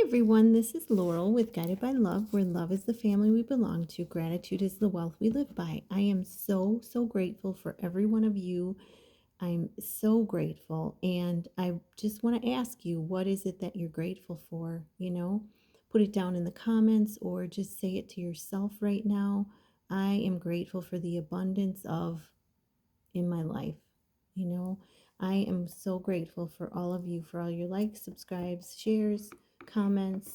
everyone, this is Laurel with Guided by Love, where love is the family we belong to, gratitude is the wealth we live by. I am so grateful for every one of you. I'm so grateful, and I just want to ask you, what is it that you're grateful for? Put it down in the comments or just say it to yourself right now. I am grateful for the abundance of in my life. You know, I am so grateful for all of you, for all your likes, subscribes, shares, comments.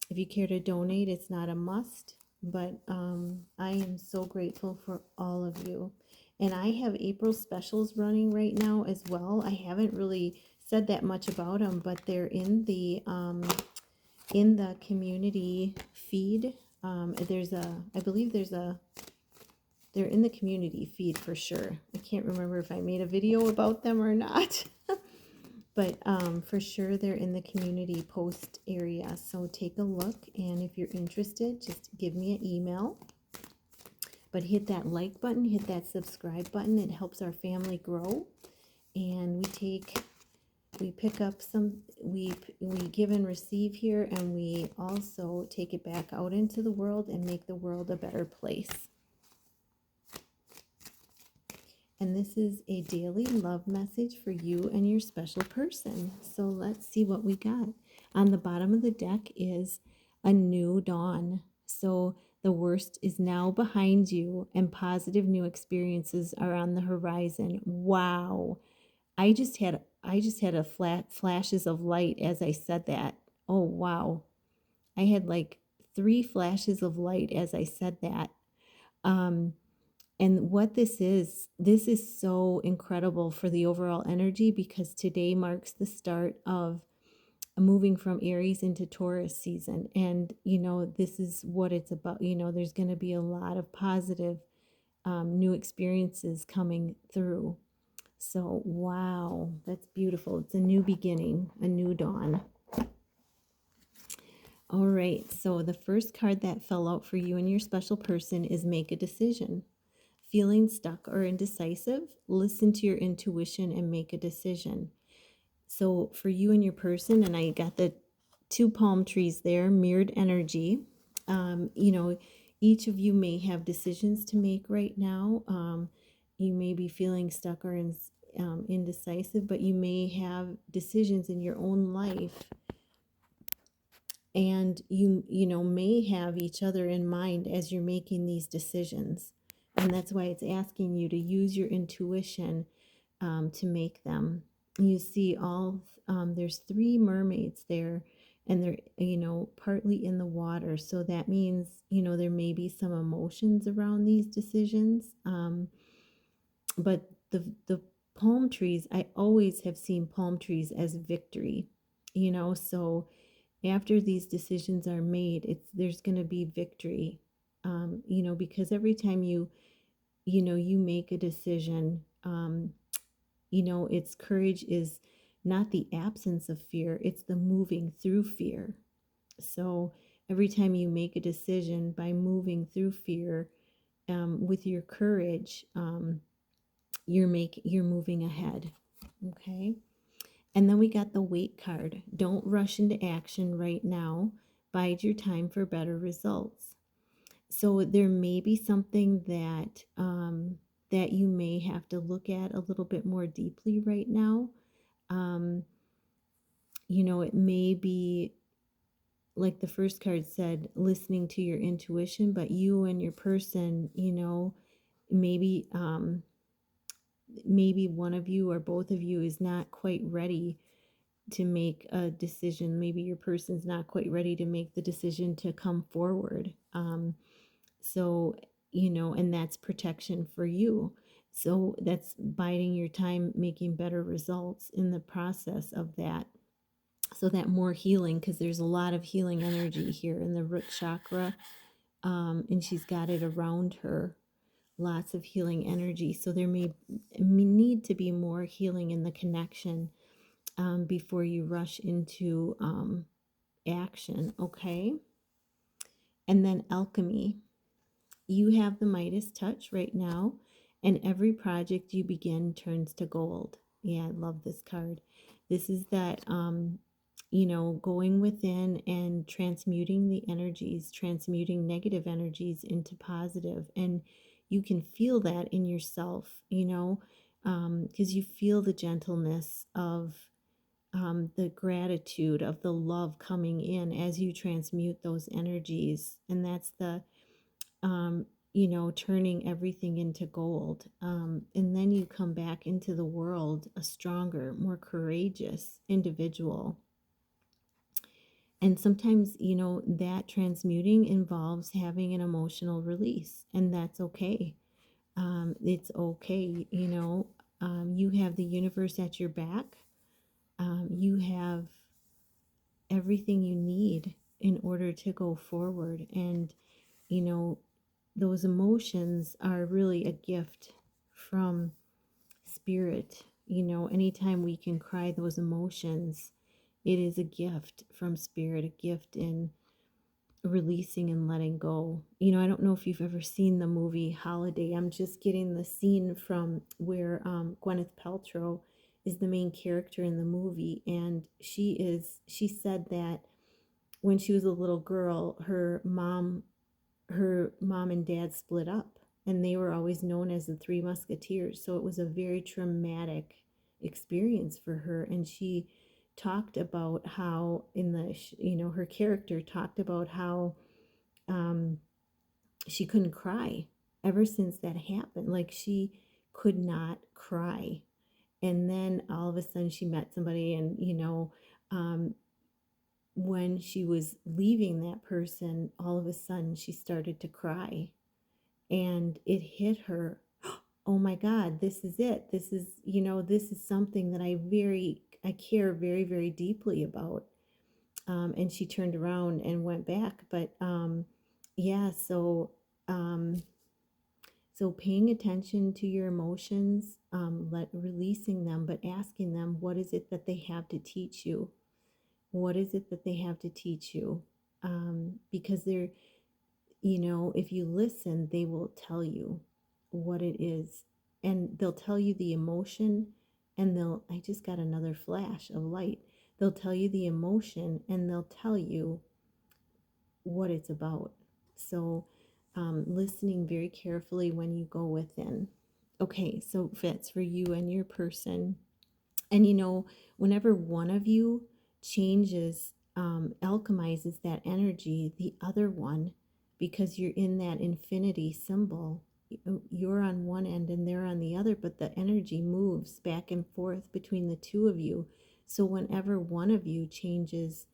If you care to donate, it's not a must, but I am so grateful for all of you. And I have April specials running right now as well. I haven't really said that much about them, but they're in the community feed. I believe they're in the community feed for sure. I can't remember if I made a video about them or not. But for sure they're in the community post area. So take a look, and if you're interested, just give me an email. But hit that like button, hit that subscribe button. It helps our family grow. And we pick up we give and receive here, and we also take it back out into the world and make the world a better place. And this is a daily love message for you and your special person. So let's see what we got. On the bottom of the deck is a new dawn. So the worst is now behind you and positive new experiences are on the horizon. Wow. I just had a flashes of light as I said that. Oh, wow. I had like 3 flashes of light as I said that. And what this is so incredible for the overall energy, because today marks the start of moving from Aries into Taurus season. And, this is what it's about. There's going to be a lot of positive new experiences coming through. So, wow, that's beautiful. It's a new beginning, a new dawn. All right, so the first card that fell out for you and your special person is make a decision. Feeling stuck or indecisive, listen to your intuition and make a decision. So for you and your person, and I got the 2 palm trees there, mirrored energy. Each of you may have decisions to make right now. You may be feeling stuck or indecisive, but you may have decisions in your own life, and you may have each other in mind as you're making these decisions. And that's why it's asking you to use your intuition to make them. You see there's 3 mermaids there, and they're, partly in the water. So that means, there may be some emotions around these decisions. But the palm trees, I always have seen palm trees as victory, so after these decisions are made, there's going to be victory, because every time you make a decision, it's courage is not the absence of fear, it's the moving through fear. So every time you make a decision by moving through fear, with your courage, you're moving ahead. Okay. And then we got the wait card. Don't rush into action right now. Bide your time for better results. So there may be something that that you may have to look at a little bit more deeply right now. It may be like the first card said, listening to your intuition, but you and your person, maybe maybe one of you or both of you is not quite ready to make a decision. Maybe your person's not quite ready to make the decision to come forward. So, and that's protection for you. So that's biding your time, making better results in the process of that. So that more healing, because there's a lot of healing energy here in the root chakra, and she's got it around her. Lots of healing energy. So there may need to be more healing in the connection before you rush into action, okay? And then alchemy. You have the Midas touch right now, and every project you begin turns to gold. Yeah, I love this card. This is that going within and transmuting the energies, transmuting negative energies into positive. And you can feel that in yourself, because you feel the gentleness of the gratitude of the love coming in as you transmute those energies. And that's the, turning everything into gold. And then you come back into the world a stronger, more courageous individual. And sometimes, that transmuting involves having an emotional release, and that's okay. It's okay, you have the universe at your back. You have everything you need in order to go forward. And, you know, those emotions are really a gift from spirit. Anytime we can cry those emotions, it is a gift from spirit, a gift in releasing and letting go. I don't know if you've ever seen the movie Holiday. I'm just getting the scene from where Gwyneth Paltrow is the main character in the movie, and she said that when she was a little girl, her mom and dad split up, and they were always known as the Three Musketeers. So it was a very traumatic experience for her, and she talked about how her character talked about how um, she couldn't cry ever since that happened. Like, she could not cry. And then all of a sudden she met somebody, and um, when she was leaving that person, all of a sudden she started to cry, and it hit her. Oh my God, this is it. This is something that I care very, very deeply about. And she turned around and went back. But yeah, so paying attention to your emotions, releasing them, but asking them, what is it that they have to teach you? What is it that they have to teach you? Because if you listen, they will tell you what it is, and they'll tell you the emotion, and I just got another flash of light. They'll tell you the emotion, and they'll tell you what it's about. So, listening very carefully when you go within. Okay, so Fitz, for you and your person, and whenever one of you changes, alchemizes that energy, the other one, because you're in that infinity symbol, you're on one end and they're on the other, but the energy moves back and forth between the two of you. So whenever one of you changes,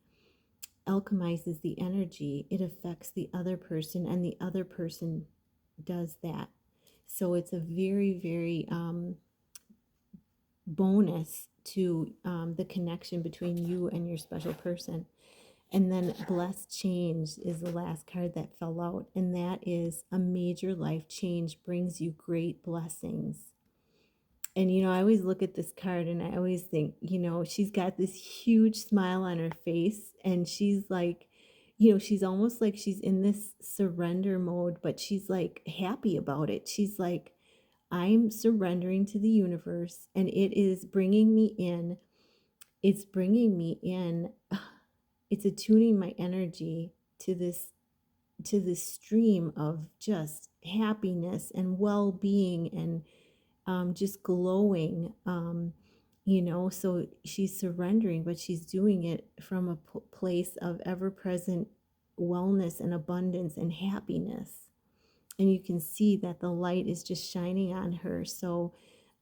alchemizes the energy, it affects the other person, and the other person does that. So it's a very, very bonus to the connection between you and your special person. And then blessed change is the last card that fell out, and that is a major life change brings you great blessings. And I always look at this card and I always think, she's got this huge smile on her face, and she's like, she's almost like she's in this surrender mode, but she's like happy about it. She's like, I'm surrendering to the universe, and it is bringing me in. It's bringing me in. It's attuning my energy to this stream of just happiness and well-being, and just glowing. So she's surrendering, but she's doing it from a place of ever-present wellness and abundance and happiness. And you can see that the light is just shining on her. So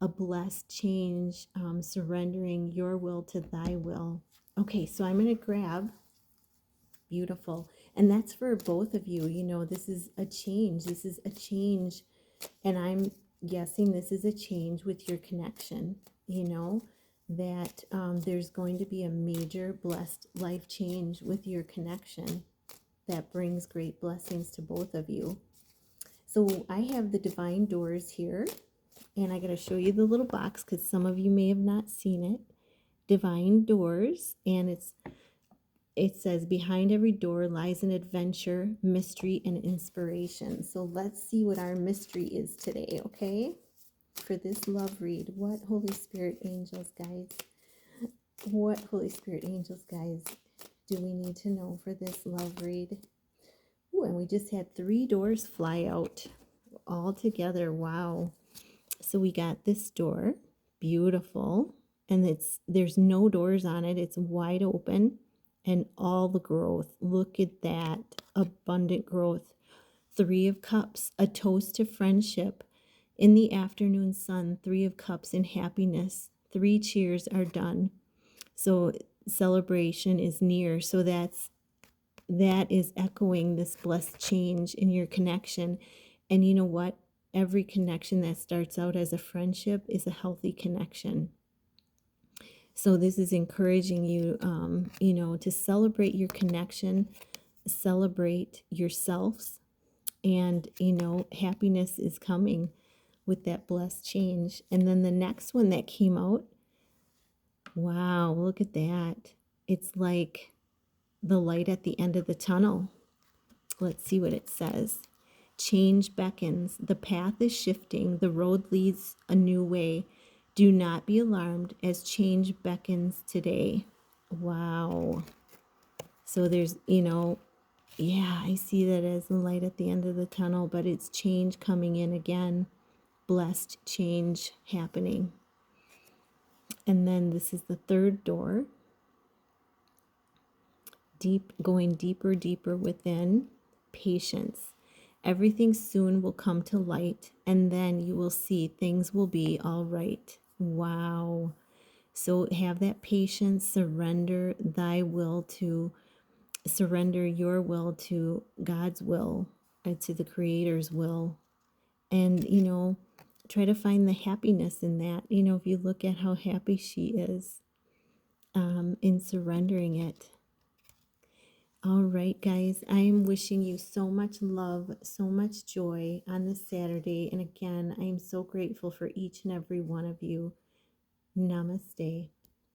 a blessed change, surrendering your will to thy will. Okay, so I'm going to grab, beautiful, and that's for both of you. This is a change. This is a change, and I'm guessing this is a change with your connection. That there's going to be a major blessed life change with your connection that brings great blessings to both of you. So I have the divine doors here, and I got to show you the little box because some of you may have not seen it. Divine doors, and it says, behind every door lies an adventure, mystery, and inspiration. So let's see what our mystery is today, okay? For this love read, what Holy Spirit, angels, guides, What Holy Spirit angels, guys, do we need to know for this love read? Ooh, and we just had 3 doors fly out all together. Wow. So we got this door, beautiful, and there's no doors on it. It's wide open and all the growth. Look at that, abundant growth. 3 of Cups, a toast to friendship. In the afternoon sun, 3 of Cups in happiness. 3 cheers are done. So celebration is near. So that is echoing this blessed change in your connection. And you know what? Every connection that starts out as a friendship is a healthy connection. So this is encouraging you, to celebrate your connection, celebrate yourselves, and, happiness is coming with that blessed change. And then the next one that came out, wow, look at that. It's like the light at the end of the tunnel. Let's see what it says. Change beckons. The path is shifting. The road leads a new way. Do not be alarmed as change beckons today. Wow. So there's, yeah, I see that as the light at the end of the tunnel, but it's change coming in again. Blessed change happening. And then this is the 3rd door. Going deeper within. Patience. Everything soon will come to light, and then you will see things will be all right. Wow. So have that patience, surrender your will to God's will, to the Creator's will. And, try to find the happiness in that. If you look at how happy she is in surrendering it. All right, guys, I am wishing you so much love, so much joy on this Saturday. And again, I am so grateful for each and every one of you. Namaste.